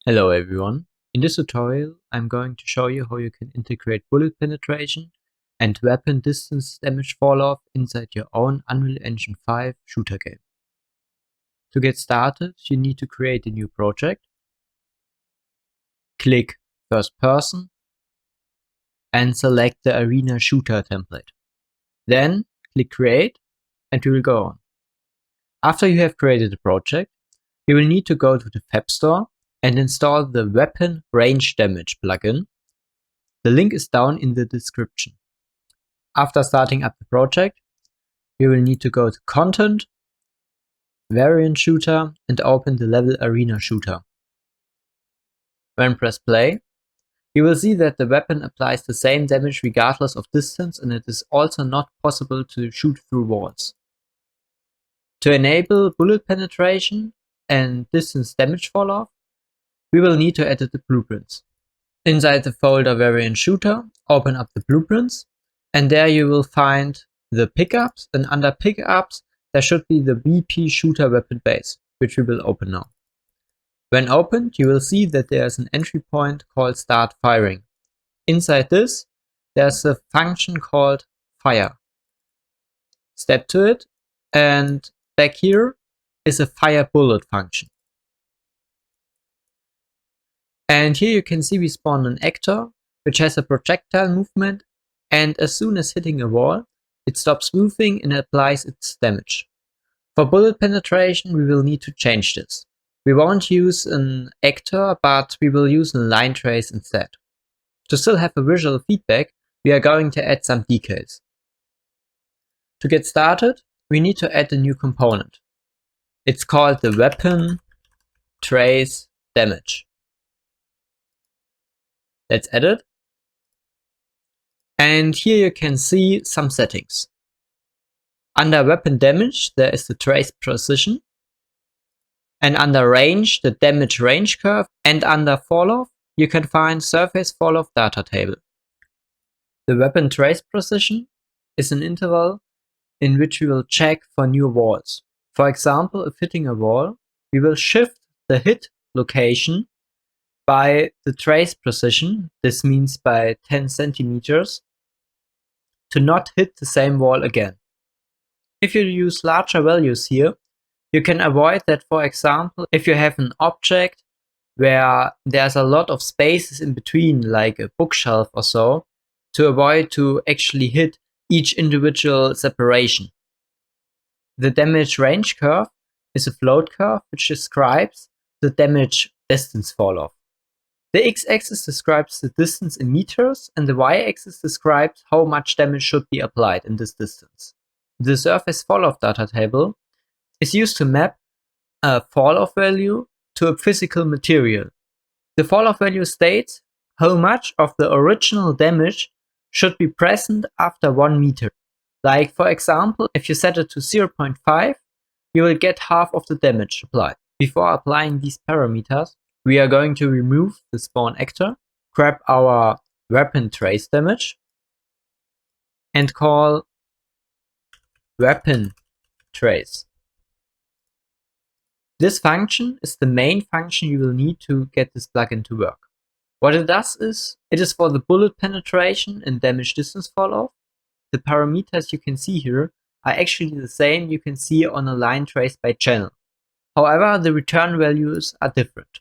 Hello everyone. In this tutorial I'm going to show you how you can integrate bullet penetration and weapon distance damage falloff inside your own Unreal Engine 5 shooter game. To get started, you need to create a new project, click first person and select the arena shooter template. Then click create and we will go on. After you have created a project, you will need to go to the Fab Store and install the Weapon Range Damage plugin. The link is down in the description. After starting up the project, you will need to go to Content, Variant Shooter and open the level Arena Shooter. When press play, you will see that the weapon applies the same damage regardless of distance, and it is also not possible to shoot through walls. To enable bullet penetration and distance damage falloff, we will need to edit the blueprints. Inside the folder Variant Shooter, open up the blueprints, and there you will find the pickups, and under pickups there should be the BP shooter weapon base, which we will open now. When opened, you will see that there is an entry point called start firing. Inside this, there's a function called fire. Step to it, and back here is a fire bullet function. And here you can see we spawn an actor, which has a projectile movement, and as soon as hitting a wall, it stops moving and applies its damage. For bullet penetration, we will need to change this. We won't use an actor, but we will use a line trace instead. To still have a visual feedback, we are going to add some decals. To get started, we need to add a new component. It's called the Weapon Trace Damage. Let's add it. And here you can see some settings. Under weapon damage, there is the trace precision. And under range, the damage range curve. And under falloff, you can find Surface Falloff Data Table. The weapon trace precision is an interval in which we will check for new walls. For example, if hitting a wall, we will shift the hit location by the trace precision, this means by 10 centimeters, to not hit the same wall again. If you use larger values here, you can avoid that. For example, if you have an object where there's a lot of spaces in between, like a bookshelf or so, to avoid to actually hit each individual separation. The damage range curve is a float curve which describes the damage distance falloff. The x-axis describes the distance in meters, and the y-axis describes how much damage should be applied in this distance. The Surface Falloff Data Table is used to map a falloff value to a physical material. The falloff value states how much of the original damage should be present after 1 meter. Like, for example, if you set it to 0.5, you will get half of the damage applied. Before applying these parameters, we are going to remove the spawn actor, grab our weapon trace damage, and call weapon trace. This function is the main function you will need to get this plugin to work. What it does is, it is for the bullet penetration and damage distance falloff. The parameters you can see here are actually the same you can see on a line trace by channel. However, the return values are different.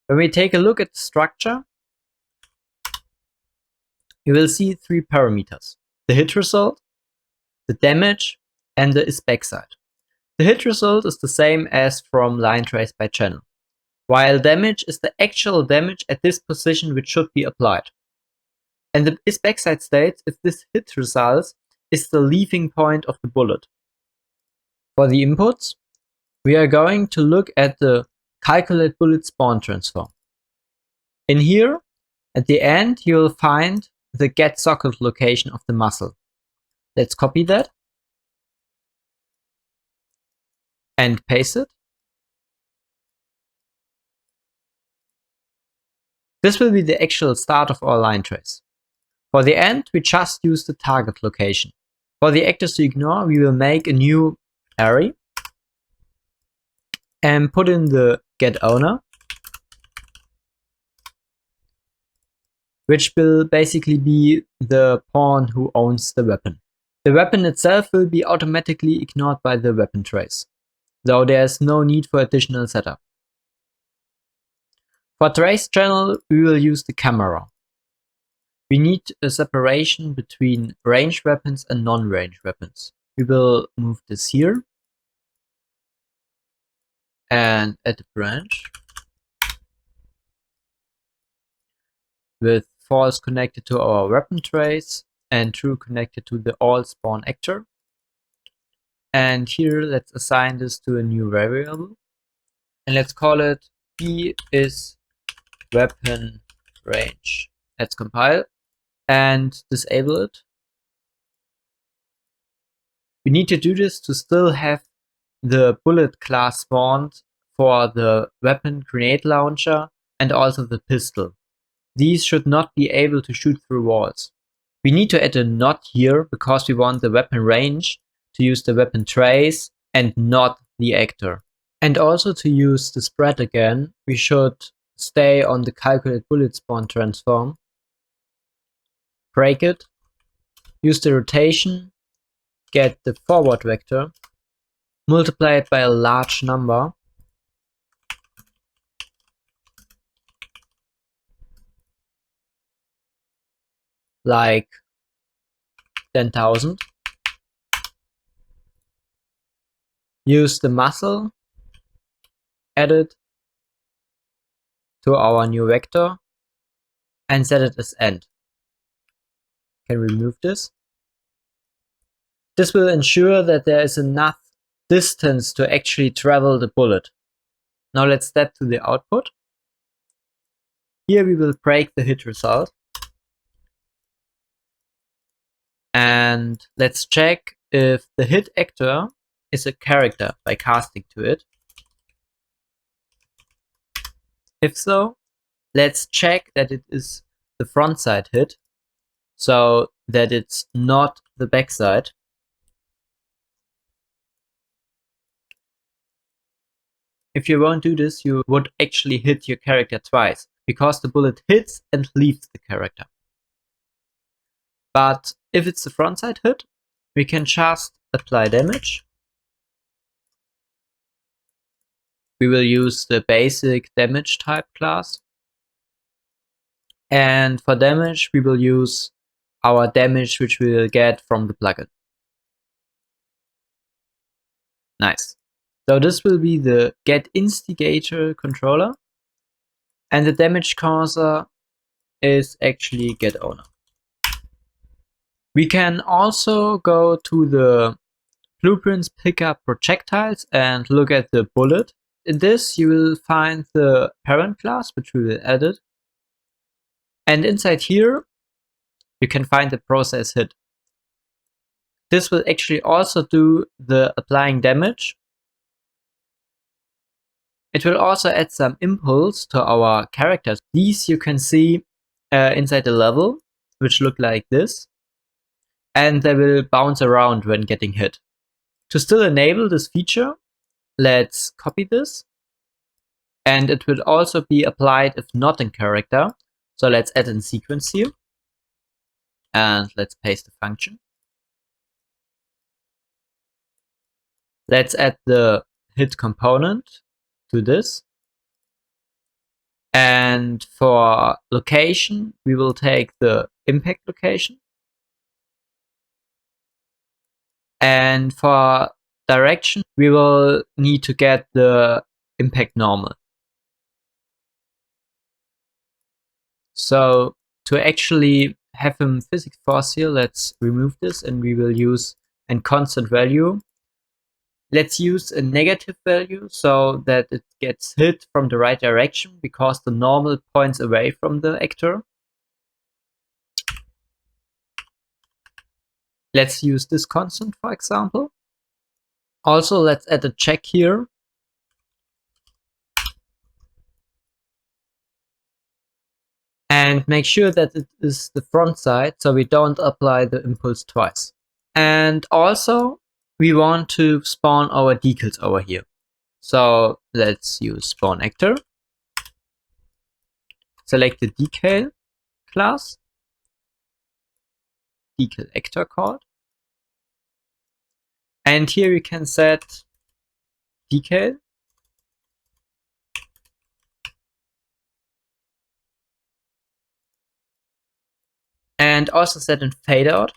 When we take a look at the structure, you will see 3 parameters: the hit result, the damage, and the is backside. The hit result is the same as from line trace by channel, while damage is the actual damage at this position which should be applied. And the is backside states if this hit result is the leaving point of the bullet. For the inputs, we are going to look at the calculate bullet spawn transform. In here, at the end, you will find the get socket location of the muzzle. Let's copy that and paste it. This will be the actual start of our line trace. For the end, we just use the target location. For the actors to ignore, we will make a new array and put in the getOwner, which will basically be the pawn who owns the weapon. The weapon itself will be automatically ignored by the weapon trace, though there's no need for additional setup. For trace channel, we will use the camera. We need a separation between ranged weapons and non-ranged weapons. We will move this here and add a branch with false connected to our weapon trace and true connected to the all spawn actor. And here let's assign this to a new variable and let's call it p is weapon range. Let's compile and disable it. We need to do this to still have the bullet class spawned for the weapon grenade launcher and also the pistol. These should not be able to shoot through walls. We need to add a not here because we want the weapon range to use the weapon trace and not the actor. And also to use the spread again, we should stay on the calculate bullet spawn transform, break it, use the rotation, get the forward vector, multiply it by a large number, like 10,000. Use the muzzle, add it to our new vector, and set it as end. Can remove this. This will ensure that there is enough distance to actually travel the bullet. Now let's step to the output. Here we will break the hit result. And let's check if the hit actor is a character by casting to it. If so, let's check that it is the front side hit, so that it's not the back side. If you won't do this, you would actually hit your character twice, because the bullet hits and leaves the character. But if it's the front side hit, we can just apply damage. We will use the basic damage type class. And for damage, we will use our damage which we will get from the plugin. Nice. So this will be the get instigator controller. And the damage causer is actually getOwner. We can also go to the blueprints, pick up projectiles and look at the bullet. In this you will find the parent class, which we will edit. And inside here you can find the process hit. This will actually also do the applying damage. It will also add some impulse to our characters. These you can see inside the level, which look like this. And they will bounce around when getting hit. To still enable this feature, let's copy this. And it will also be applied if not in character. So let's add in sequence here. And let's paste the function. Let's add the hit component to this. And for location, we will take the impact location. And for direction, we will need to get the impact normal. So to actually have him physics force here, let's remove this and we will use a constant value. Let's use a negative value so that it gets hit from the right direction because the normal points away from the actor. Let's use this constant, for example. Also, let's add a check here. And make sure that it is the front side so we don't apply the impulse twice. And also, we want to spawn our decals over here. So let's use spawn actor. Select the decal class, decal actor called. And here we can set decal. And also set in fade out.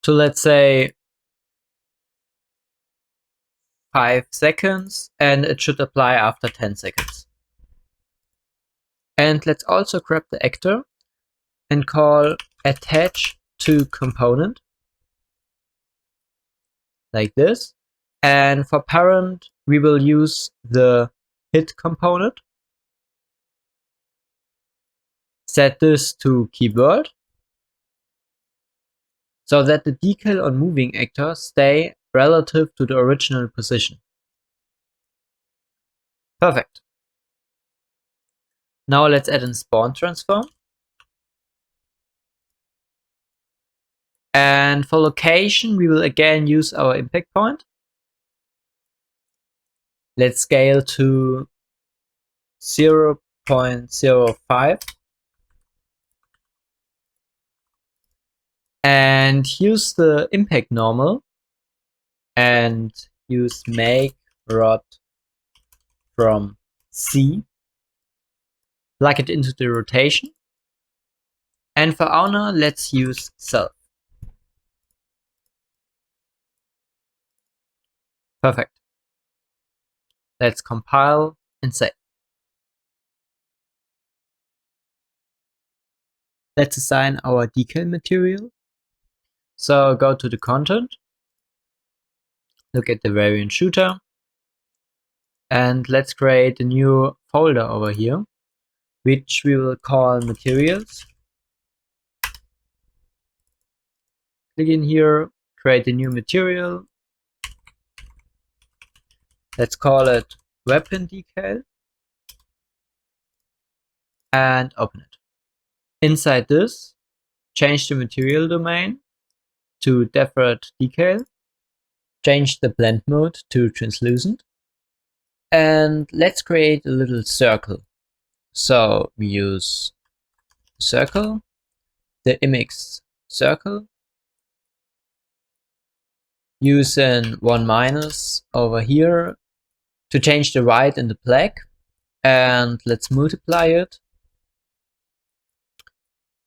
To let's say 5 seconds, and it should apply after 10 seconds. And let's also grab the actor and call attach to component like this. And for parent, we will use the hit component. Set this to keyword so that the decal on moving actor stay relative to the original position. Perfect. Now let's add a spawn transform. And for location, we will again use our impact point. Let's scale to 0.05 and use the impact normal and use make rod from C. Plug it into the rotation. And for owner, let's use self. Perfect. Let's compile and save. Let's assign our decal material. So go to the content, look at the variant shooter, and let's create a new folder over here, which we will call materials. Click in here, create a new material. Let's call it weapon decal and open it. Inside this, change the material domain to default decal, change the blend mode to translucent, and let's create a little circle. So we use circle, the image circle, using 1- over here to change the white and the black, and let's multiply it.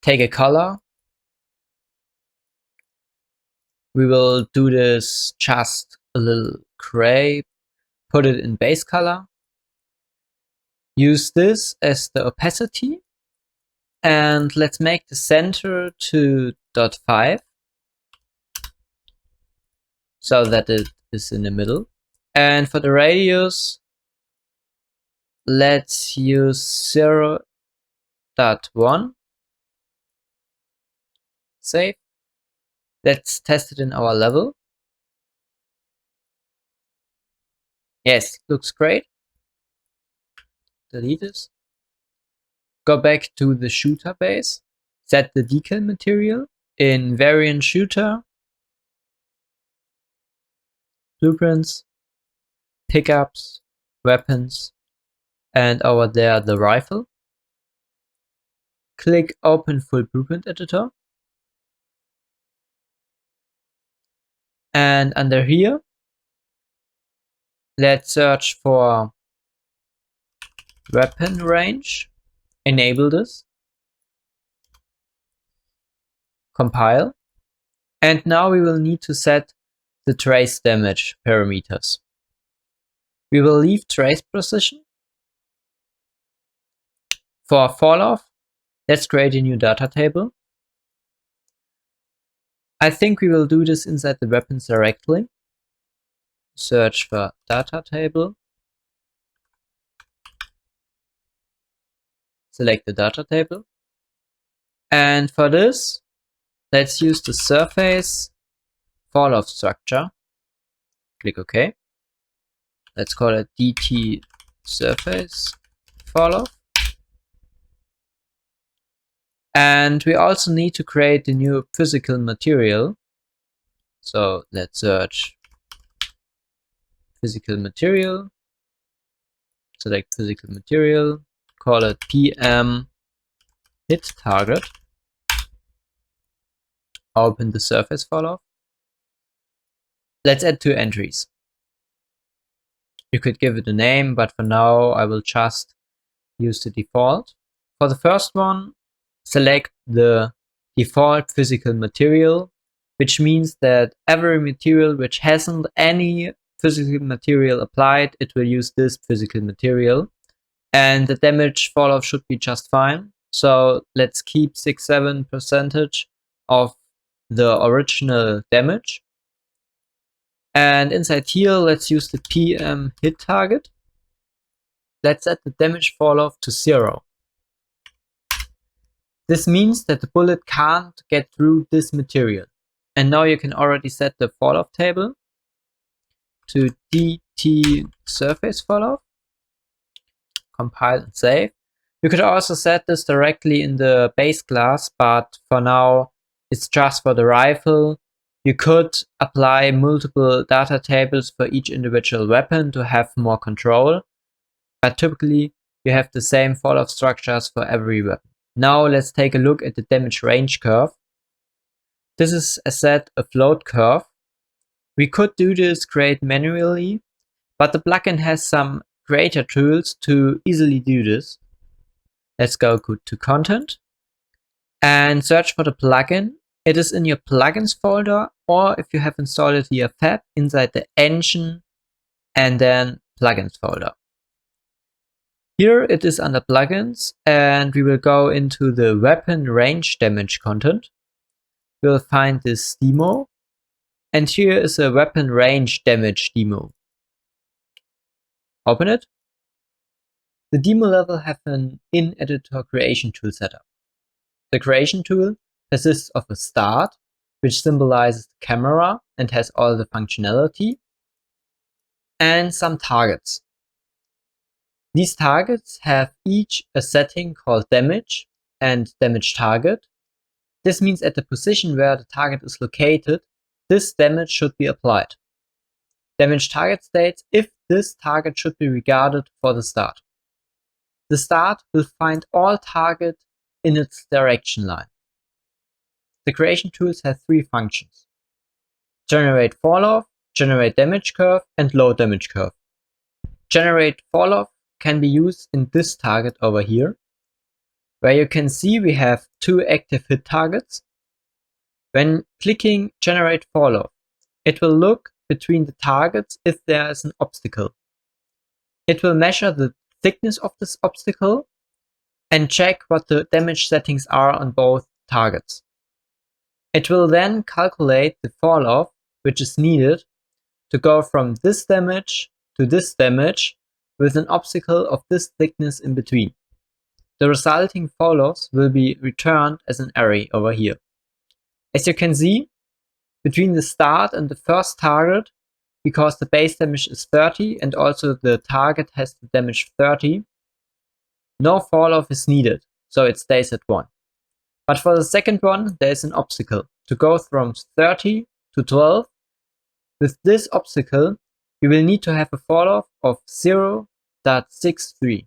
Take a color. We will do this just a little gray, put it in base color. Use this as the opacity, and let's make the center to 0.5 so that it is in the middle. And for the radius, let's use 0.1. Save. Let's test it in our level. Yes, looks great. Delete this. Go back to the shooter base. Set the decal material in variant shooter, blueprints, pickups, weapons, and over there the rifle. Click open full blueprint editor. And under here, let's search for weapon range. Enable this. Compile. And now we will need to set the trace damage parameters. We will leave trace precision. For Falloff, let's create a new data table. I think we will do this inside the weapons directly. Search for data table. Select the data table. And for this, let's use the Surface Falloff structure. Click OK. Let's call it DT Surface Falloff. And we also need to create a new physical material. So let's search physical material, select physical material, call it PM hit target, open the surface falloff. Let's add 2 entries. You could give it a name, but for now I will just use the default. For the first one, select the default physical material, which means that every material which hasn't any physical material applied, it will use this physical material. And the damage falloff should be just fine. So let's keep 6-7% of the original damage. And inside here, let's use the PM hit target. Let's set the damage falloff to 0. This means that the bullet can't get through this material. And now you can already set the falloff table to DT surface falloff. Compile and save. You could also set this directly in the base class, but for now it's just for the rifle. You could apply multiple data tables for each individual weapon to have more control, but typically you have the same falloff structures for every weapon. Now let's take a look at the damage range curve. This is as said a float curve. We could do this create manually, but the plugin has some creator tools to easily do this. Let's go to content and search for the plugin. It is in your plugins folder, or if you have installed it via fab, inside the engine and then plugins folder. Here it is under plugins, and we will go into the weapon range damage content. We'll find this demo, and here is a weapon range damage demo. Open it. The demo level has an in-editor creation tool setup. The creation tool consists of a start, which symbolizes the camera and has all the functionality, and some targets. These targets have each a setting called damage and damage target. This means at the position where the target is located, this damage should be applied. Damage target states if this target should be regarded for the start. The start will find all targets in its direction line. The creation tools have 3 functions: generate falloff, generate damage curve, and load damage curve. Generate falloff can be used in this target over here, where you can see we have 2 active hit targets. When clicking generate falloff, it will look between the targets if there is an obstacle. It will measure the thickness of this obstacle and check what the damage settings are on both targets. It will then calculate the falloff which is needed to go from this damage to this damage with an obstacle of this thickness in between. The resulting falloffs will be returned as an array over here. As you can see, between the start and the first target, because the base damage is 30 and also the target has the damage 30, no falloff is needed, so it stays at 1. But for the second one, there is an obstacle to go from 30 to 12. With this obstacle, we will need to have a falloff of 0.63.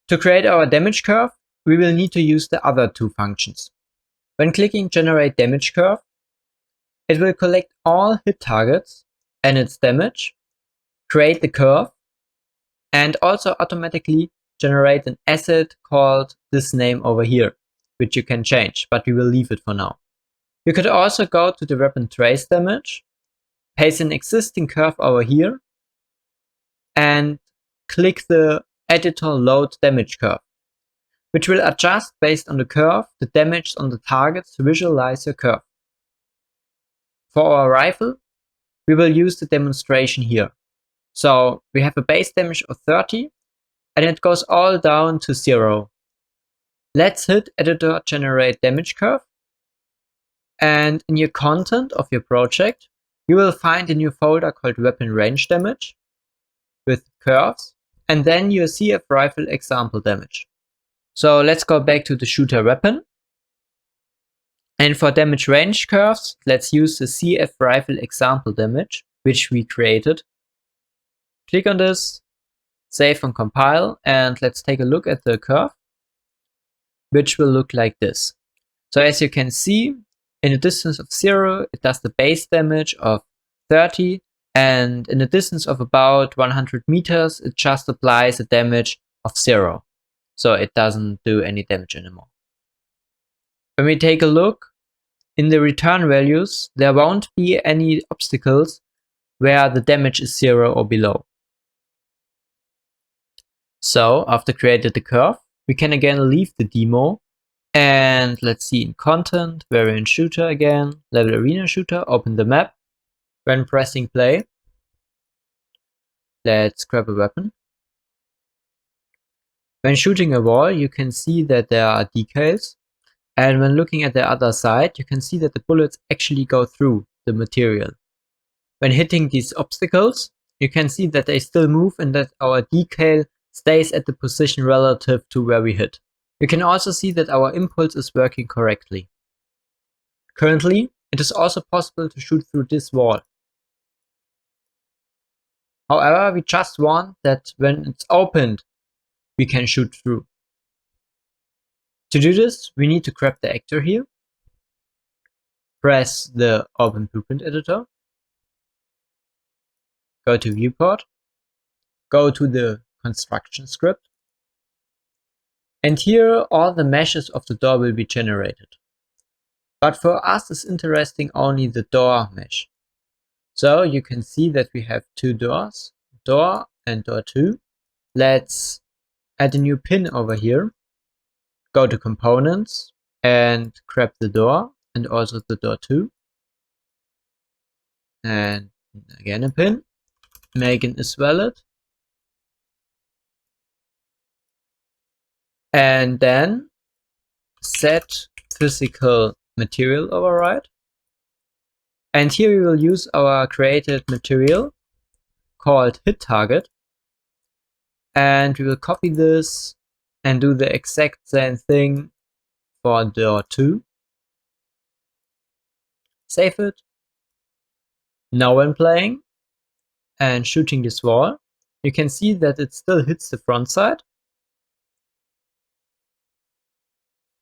To create our damage curve, we will need to use the other 2 functions. When clicking generate damage curve, it will collect all hit targets and its damage, create the curve, and also automatically generate an asset called this name over here, which you can change, but we will leave it for now. You could also go to the weapon trace damage, paste an existing curve over here, and click the editor load damage curve, which will adjust based on the curve the damage on the targets to visualize your curve. For our rifle, we will use the demonstration here. So we have a base damage of 30 and it goes all down to 0. Let's hit editor generate damage curve, and in your content of your project you will find a new folder called weapon range damage with curves, and then your CF rifle example damage. So let's go back to the shooter weapon And for damage range curves, let's use the CF rifle example damage, which we created. Click on this, save and compile, and let's take a look at the curve, which will look like this. So as you can see, in a distance of 0, it does the base damage of 30, and in a distance of about 100 meters, it just applies a damage of 0. So it doesn't do any damage anymore. When we take a look in the return values, there won't be any obstacles where the damage is 0 or below. So after creating the curve, we can again leave the demo. And let's see, in content, variant shooter again, level arena shooter, open the map. When pressing play, let's grab a weapon. When shooting a wall, you can see that there are decals. And when looking at the other side, you can see that the bullets actually go through the material. When hitting these obstacles, you can see that they still move and that our decal stays at the position relative to where we hit. You can also see that our impulse is working correctly. Currently, it is also possible to shoot through this wall. However, we just want that when it's opened, we can shoot through. To do this, we need to grab the actor here, press the Open Blueprint Editor, go to Viewport, go to the construction script, and here all the meshes of the door will be generated. But for us it's interesting only the door mesh. So you can see that we have two doors, door and door 2. Let's add a new pin over here, go to components and grab the door and also the door 2. And again a pin, make an isValid. And then set physical material override. And here we will use our created material called hit target. And we will copy this and do the exact same thing for door 2. Save it. Now when playing and shooting this wall, you can see that it still hits the front side.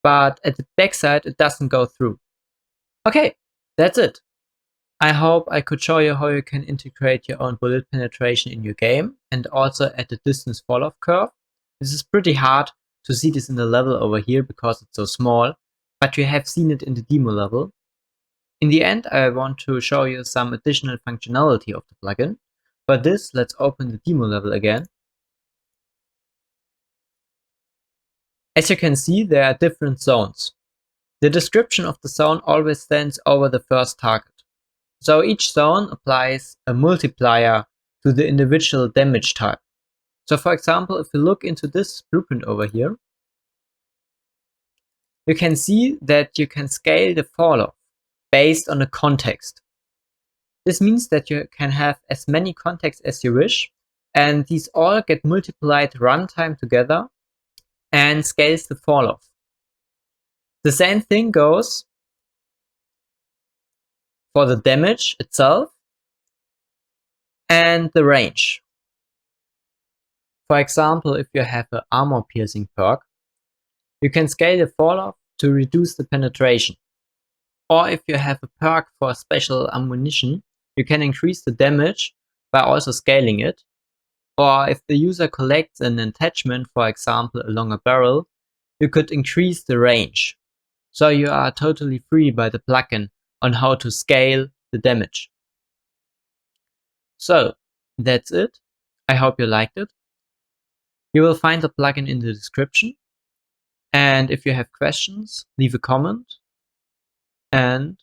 But at the back side, it doesn't go through. Okay, that's it. I hope I could show you how you can integrate your own bullet penetration in your game and also at the distance falloff curve. This is pretty hard to see this in the level over here because it's so small, but you have seen it in the demo level. In the end, I want to show you some additional functionality of the plugin. For this, let's open the demo level again. As you can see, there are different zones. The description of the zone always stands over the first target. So each zone applies a multiplier to the individual damage type. So for example, if you look into this blueprint over here, you can see that you can scale the falloff based on the context. This means that you can have as many contexts as you wish, and these all get multiplied runtime together and scales the falloff. The same thing goes for the damage itself and the range. For example, if you have an armor piercing perk, you can scale the falloff to reduce the penetration. Or if you have a perk for special ammunition, you can increase the damage by also scaling it. Or if the user collects an attachment, for example a longer barrel, you could increase the range. So you are totally free by the plugin on how to scale the damage. So that's it. I hope you liked it. You will find the plugin in the description. And if you have questions, leave a comment. And